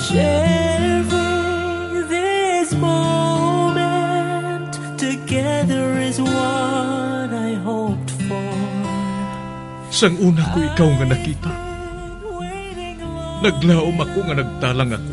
Sharing this moment together is what I hoped for. Sang una ko ikaw nga nakita, naglaom ako nga nagtalang ako,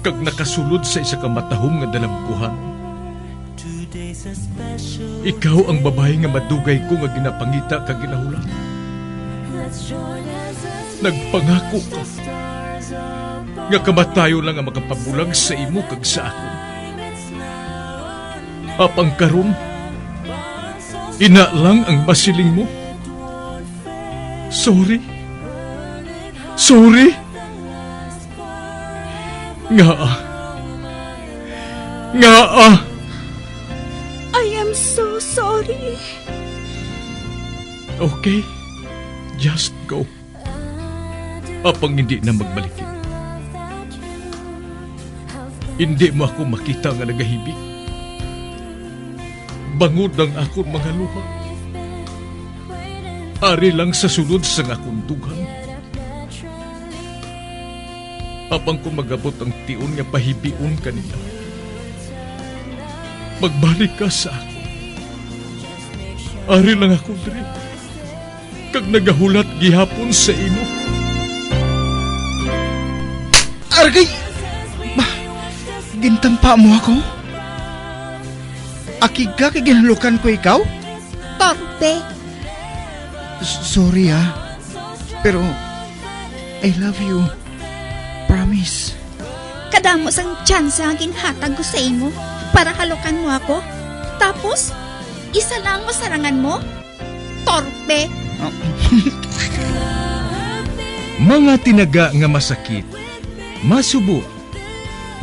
kag nakasulod sa isa ka matahom nga dalagkuhan. Ikaw ang babae nga madugay ko nga ginapangita kag ginahulan. Nagpangako ka nga kamatayo lang ang makapabulag sa imo kag sa ako. Apang karon, ina lang ang masiling mo. Sorry. Nga. I am so sorry. Okay, just go. Apang hindi na magbalikin. Hindi mo ako makita nga nagahibik. Bangod ang akong mga luha. Ari lang sa sulod sang akong dugang. Apang ko magabot ang tiun nga pahibiun kanila. Magbalik ka sa ako. Ari lang ako diri. Kag nagahulat gihapon sa imo. Argay! Gintampa mo ako? Akig ka kay ginalukan ko ikaw? Torpe. Sorry pero I love you. Promise. Kadamos ang tsansa ang ginhatag ko sa imo para halukan mo ako. Tapos, isa lang masarangan mo? Torpe. Mga tinaga nga masakit, masubo,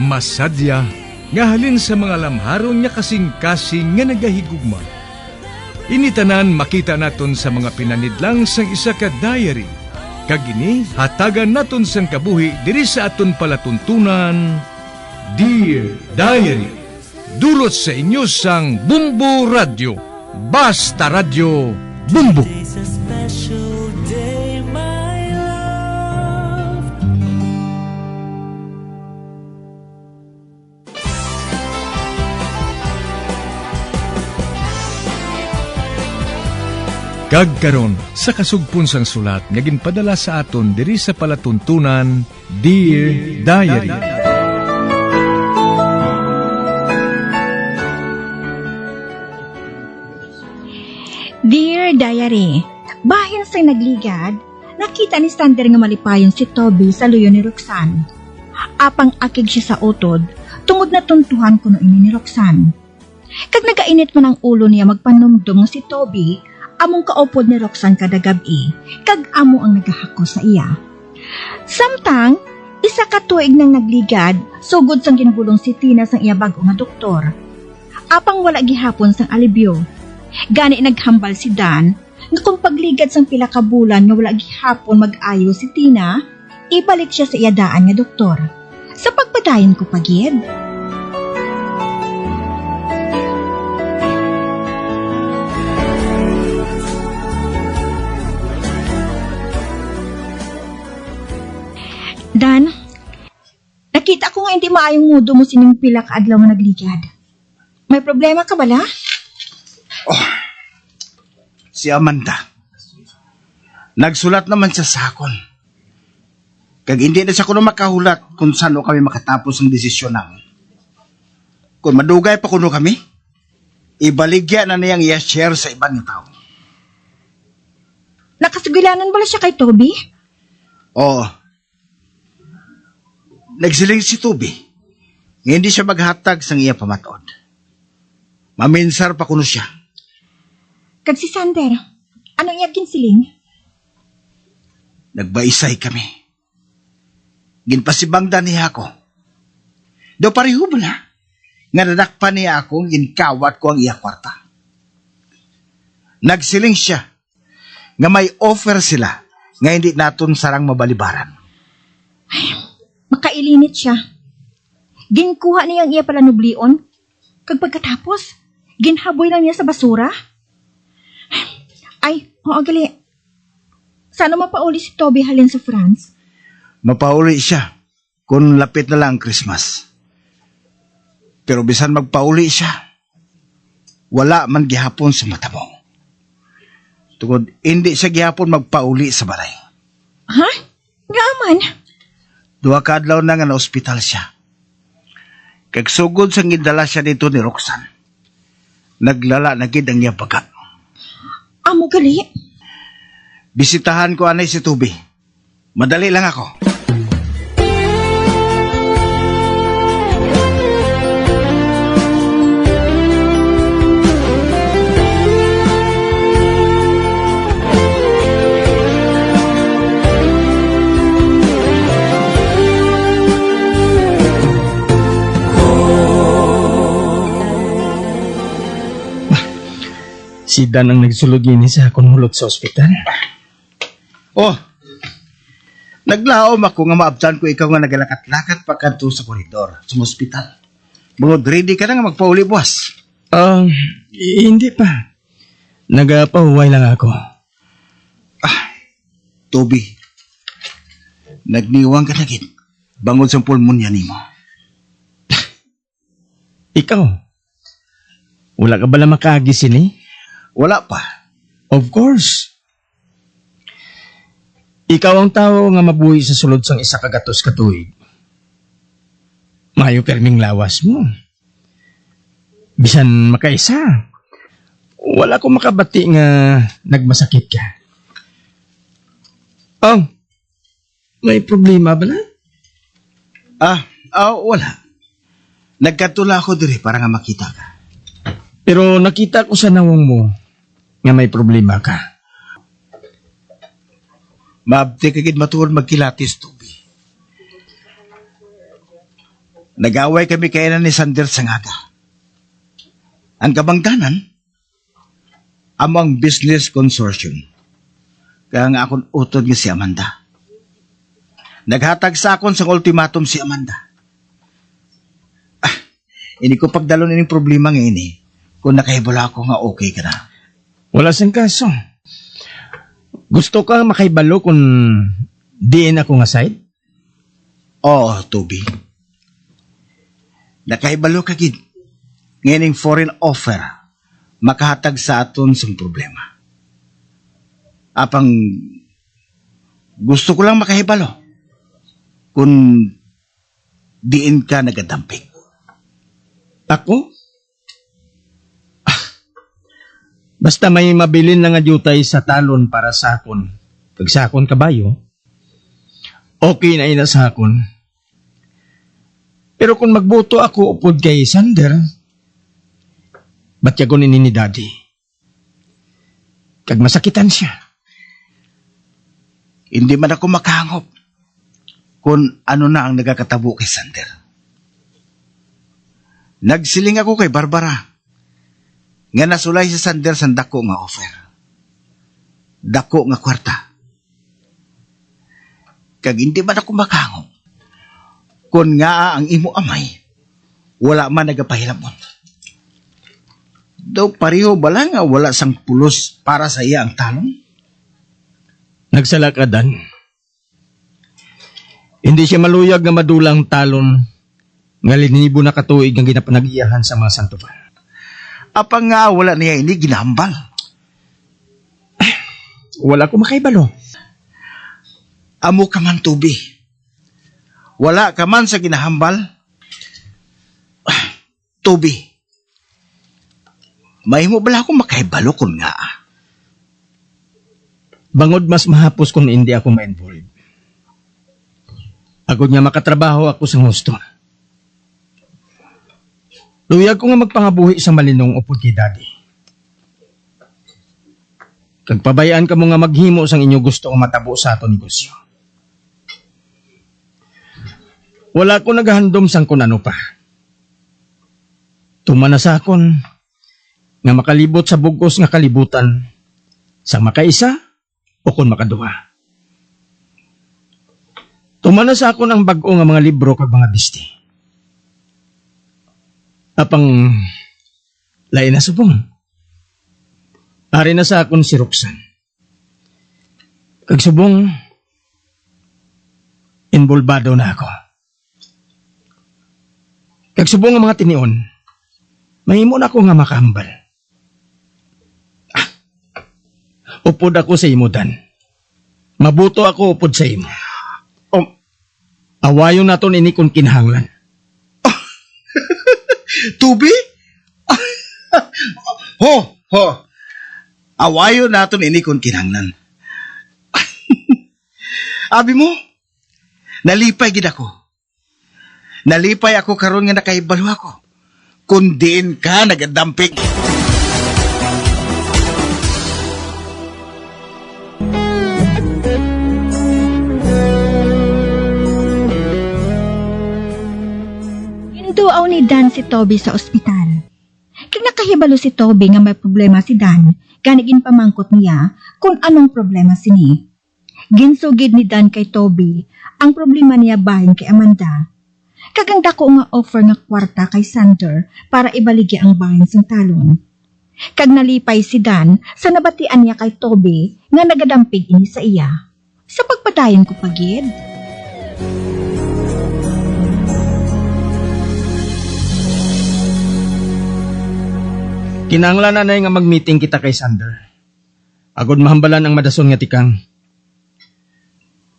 masadya, nga halin sa mga lamharon nga kasing-kasing nga nagahigugma. Initanan makita naton sa mga pinanidlang sang isa ka diary. Kagini, hatagan naton sang kabuhi diri sa aton palatuntunan, Dear Diary. Dulot sa inyo sang Bumbo Radio. Basta Radio Bumbo. It's a special day, my love. Kagkaron sa kasugpon sang sulat nga ginpadala sa aton diri sa palatuntunan, Dear Diary. Dear Diary, bahin sa nagligad, nakita ni Sander nga malipayon si Toby sa luyo ni Roxanne. Apang akig siya sa utod, tungod na tuntuhan ko no ini ni Roxanne. Kag nagainit man ang ulo niya magpanumdum nga si Toby, among kaupod ni Roxanne kada gabi, kag amo ang nagahako sa iya. Samtang, isa ka tuig nang nagligad, sugod sang ginbulong si Tina sang iya bag-o nga doktor. Apang wala gihapon sang alibyo. Gani naghambal si Dan, nga kung pagligad sang pila ka bulan nga wala gihapon mag-ayo si Tina, ibalik siya sa iya daan nga doktor. Sa pagpadayon ko pagid. Dan, nakita ko nga hindi maayong mudo mo sining pila ka adlaw nga nagligad. May problema ka bala? Si Amanda. Nagsulat naman siya sa akon. Kag hindi na siya kuno makahulat kung saan kami makatapos ang desisyon namin. Kung madugay pa kuno kami, ibaligya na niyang i-share sa ibang tao. Nakasigilanan bala siya kay Toby? Oo. Nagsiling si Toby. Nga hindi siya maghatag sang iya pamatod. Maminsar pa kuno siya. Kag si Sander, anong iya ginsiling? Nagbaisay kami. Ginpasibangdan niya ako. Do pareho ba na? Nga nadakpan niya ako, ginkawat ko ang iya kwarta. Nagsiling siya nga may offer sila nga hindi naton sarang mabalibaran. Makailinit siya. Ginkuha niya ang iya palanublion. Kag pagkatapos, ginhaboy lang niya sa basura. Ay, oo gali. Sana mapauli si Toby halin sa France. Mapauli siya kung lapit na lang ang Christmas. Pero bisan magpauli siya, wala man gihapon sa mata mo. Tungod, hindi siya gihapon magpauli sa balay. Ha? Nga man. 2 ka adlaw na nga na ospital siya. Kag sugod sa gindala siya dito ni Roxanne. Naglala na gid ang iyang pagkat. Amo gali. Bisitahan ko anay si Tubi. Madali lang ako. Si Dan ang nagsulog ini sa akong hulot sa ospital. Oh, naglaom ako nga maabtan ko ikaw nga nagalakat-lakat pagkanto sa koridor sa ospital. Bungod ready ka na nga magpauli, boss. Hindi pa. Nagapahuway lang ako. Toby, nagniwang ka na gid. Bangod sa pulmonya nimo. Ikaw, wala ka bala makaagis ini? Wala pa. Of course. Ikaw ang tao nga mabuhi sa sulod sang isa kagatos katuig. Mayo perming lawas mo. Bisan makaisa. Wala ko makabati nga nagmasakit ka. Oh, may problema ba na? Wala. Nagkatula ako diri para nga makita ka. Pero nakita ko sa nawang mo nga may problema ka. Maabti kagid matuod magkilatis, Toby. Nag-away kami kainan ni Sander sa ngaga. Ang kabangdanan, amang business consortium. Kaya nga akong utod nga si Amanda. Naghatag sa akon sa ultimatum si Amanda. Ini ko pagdalon ining problema nga ini. Kung nakahibula ako nga okay ka na. Wala sang kaso. Gusto ka makaibalo kung diin ako nga side? Oo, Toby. Nakahibalo ka gid. Ngayon foreign offer makahatag sa aton sang problema. Apang gusto ko lang makahibalo kung diin ka nagadamping. Ako? Basta may mabilin na nga jutay sa talon para sa akon. Pag sa akon kabayo, okay na ina sa akon. Pero kung magboto ako upod kay Sander, ba't yagon ini ni Daddy? Kag masakitan siya. Hindi man ako makahangop kung ano na ang nagakatabo kay Sander. Nagsiling ako kay Barbara nga nasulay si Sander sa dako nga offer. Dako nga kwarta. Kag hindi man ako makahangop kung nga ang imo amay wala man nagapahilamon. Daw pareho bala nga wala sang pulos para sa iya ang talon? Nagsala ka, Dan. Hindi siya maluyag nga madulang talon nga linibo na katuig ang ginapanag-iyahan sa mga santuban. Apang nga wala niya ini ginambal. Wala ko makaibalo. Amo ka man, Tubi. Wala ka man sa ginahambal. Tubi. May mo bala akong makaibalo kung nga. Bangod mas mahapos kung hindi ako ma-involve. Agod nga makatrabaho ako sa husto. Luyag ko nga magpangabuhi sa malinong upod kay Daddy. Kag pabayaan ka mo nga maghimo sang inyo gusto nga matabo sa ato negosyo. Wala ko naghandom sang kun ano pa. Tumana sa akon nga makalibot sa bugos nga kalibutan sang makaisa o kun makaduha. Tumana sa akon ang bag-o nga mga libro kag mga bisti. Apang lain na subong. Ari na sa akon si Roxanne. Kag subong, involvado na ako. Kagsubong nga mga tinion, mahimo na ako nga makahambal. Upod ako sa imo, Dan. Mabuto ako upod sa imo. Awayon naton ini kung kinahanglan. Tubi? Ho. Awayo naton ini kung kinahanglan. Abi mo, nalipay gid ako. Nalipay ako karon nga nakahibalo ako. Kung diin ka nagadampik. Duaw ni Dan si Toby sa ospital. Kag nakahibalo si Toby nga may problema si Dan, ganigin pamangkot niya kung anong problema sini. Ginsugid ni Dan kay Toby ang problema niya bahin kay Amanda. Kaganda ko nga offer nga kwarta kay Sander para ibaligya ang bahin sang talon. Kag nalipay si Dan sa nabatian niya kay Toby nga nagadampig ini sa iya. Sa pagpadayon ko pagid. Kinahanglan na nga mag-meeting kita kay Sander. Agod mahambalan ang madason nga tikang.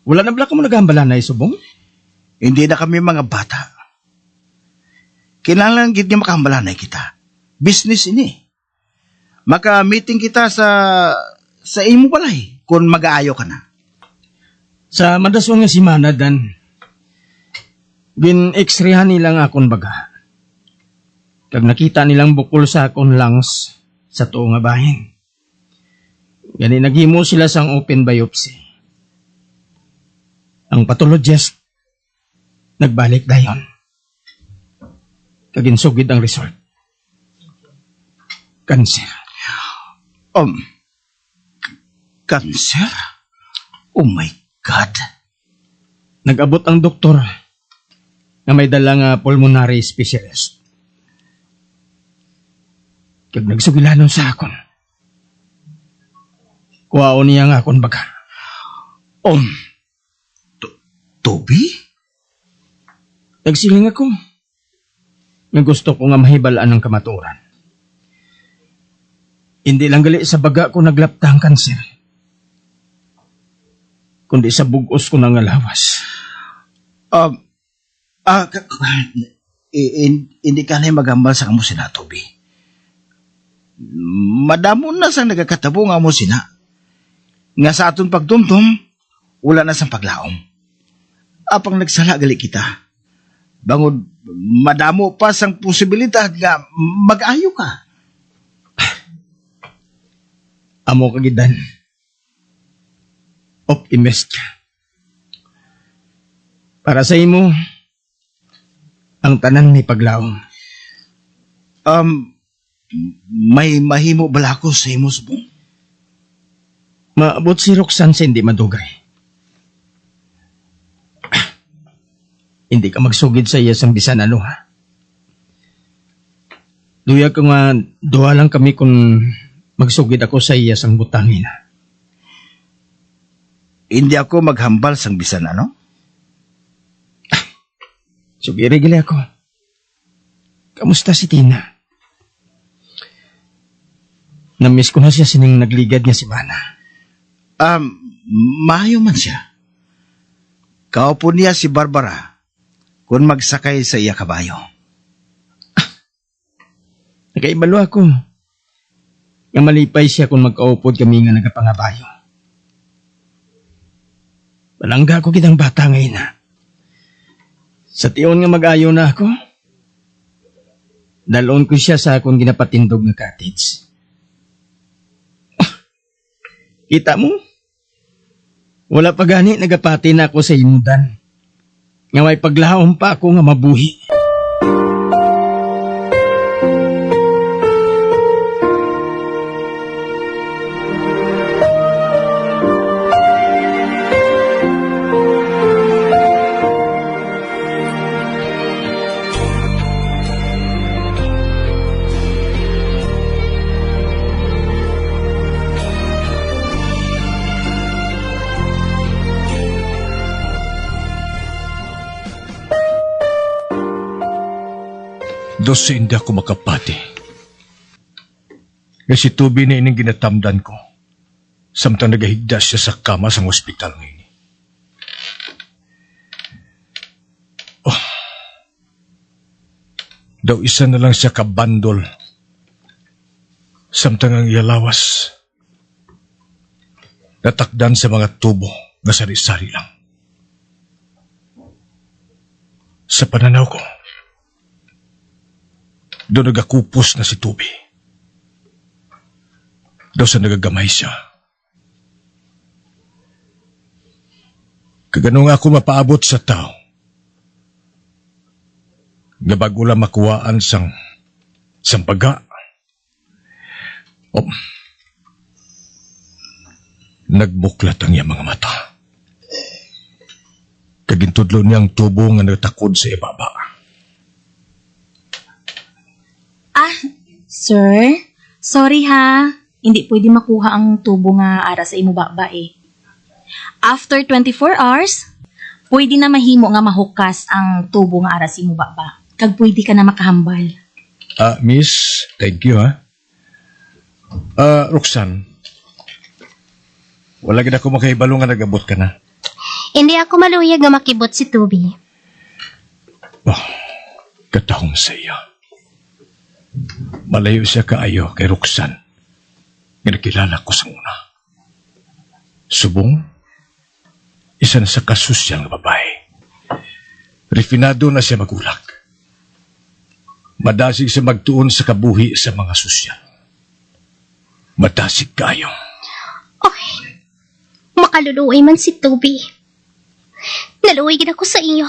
Wala na bala ka mo naghambalan na isubong? Hindi na kami mga bata. Kinahanglan gid nga makahambalan na kita. Business ini. Maka-meeting kita sa imo balay kung mag-aayo ka na. Sa madason nga simana, Dan, bin-x-rayhan nilang akon baga. Kag nakita nilang bukol sa akon lungs sa tuo nga bahin. Gani naghimo sila sang open biopsy. Ang pathologist nagbalik dayon. Kag insugid ang result. Cancer. Cancer? Oh my God. Nag-abot ang doktor nga may dala nga pulmonary specialist. Kag nagsugilanon sa akon. Kuwaon niya nga akon baga. Toby? Nagsiling ako. Nga gusto ko nga mahibalaan ng kamaturan. Hindi lang gali sa baga ko naglapta ang kanser. Kundi sa bugos ko ng alawas. Hindi ka na magambal sa kamo sina, Toby. Madamo na sang nagakatabo nga mo sina. Nga sa aton pagtumtum, wala na sang paglaom. Apang nagsala gali kita. Bangod, madamo pa sang posibilidad nga mag-ayo ka. Amo kagidan. Optimist ka. Para sa imo, ang tanan may paglaom. May mahimo bala ko sa imo subong? Maabot si Roxanne sa hindi madugay. Hindi ka magsugid sa iya sang bisan ano, ha? Duya ko nga, duha lang kami kung magsugid ako sa iya sang butangin. Hindi ako maghambal sang bisan ano? Sugiri gali ako. Kamusta si Tina? Namiss ko na siya sining nagligad niya si Mana. Maayo man siya. Kaupo niya si Barbara kung magsakay sa iya kabayo. Nakaibalo ako. Nga malipay siya kung magkaupod kami nga nagapangabayo. Balangga ko kitang bata ngayon na. Sa tiyon nga mag-ayo na ako, dalon ko siya sa akong ginapatindog nga cottage. Kita mo? Wala pa gani nagapati na ako sa imudan. Nga may paglahom pa ako nga mabuhi. Dos sa hindi ako makapati. Kasi tubi na ining ginatamdan ko. Samtang nagahigdas siya sa kama sa ospital ngayon. Oh. Daw isa na lang siya kabandol. Samtang ang iyalawas. Natakdan sa mga tubo na sari-sari lang. Sa pananaw ko, doon nagakupos na si Tubi. Daw sa nagagamay siya. Kagano nga ako mapaabot sa tao. Nga bago lang makuhaan sang paga. Oh, nagbuklat ang iyang mga mata. Kagintudlo niyang tubo nga nagtakod sa ibaba. Sir? Sorry ha. Hindi pwede makuha ang tubo nga ara sa imo baba eh. After 24 hours, pwede na mahimo nga mahukas ang tubo nga ara sa imo baba. Kag pwede ka na makahambal. Miss, thank you ha. Roxanne, wala gid ako makahibalo nga nagabot ka na. Hindi ako maluyag nga makibot si Tubi. Oh, katahong sa iyo. Malayo siya kaayo kay Roxanne. Nga nakilala ko sa una. Subong, isa na sa kasusyal nga babae. Refinado na siya magulak. Madasig siya magtuon sa kabuhi sa mga sosyal. Madasig kayo. Okay. Makaluluoy man si Tubi. Naluoy gid ako sa iyo.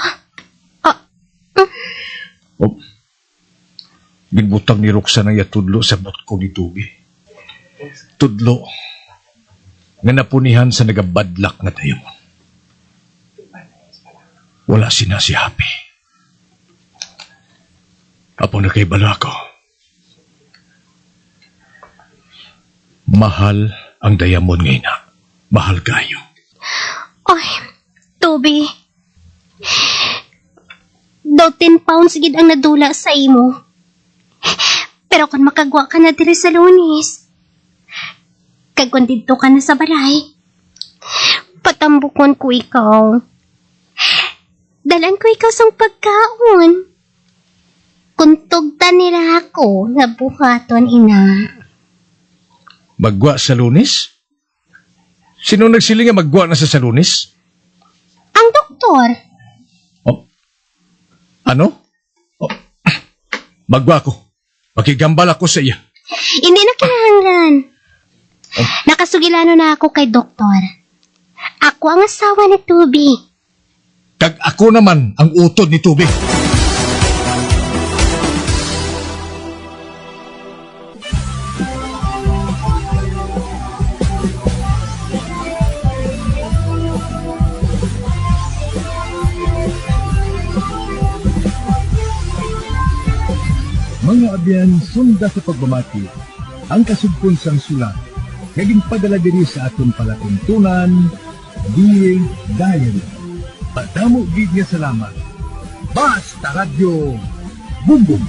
Oh, ginbutang ni Roxanne ang yatudlo sa botko ni Tubi. Tudlo nga napunihan sa nagabadlak nga dayamon. Wala sina si Happy. Apong nakaibalo ako. Mahal ang dayamon ngayon na. Mahal kayo. Oy, Tubi. Daw 10 pounds gid ang nadula sa imo. Pero kung makagwa ka na diri sa Lunes, kag kung dito ka na sa balay, patambukon ko ikaw. Dalan ko ikaw sang pagkaon. Kuntugta nila ako nga buhaton ina. Magwa sa Lunes? Sino nagsiling nga magwa na sa Lunes? Ang doktor. Oh. Ano? Oh. Magwa ko. Makigambal ako sa iya. Hindi na kinahanglan. Nakasugilano na ako kay doktor. Ako ang asawa ni Tubi. Kag ako naman ang utod ni Tubi. Mga abyan, sunda sa pagbamati, ang kasugpon sang sulat, naging padala diri sa aton palatuntunan, Dear Diary. Padamo gid nga salamat. Basta Radio Bumbum.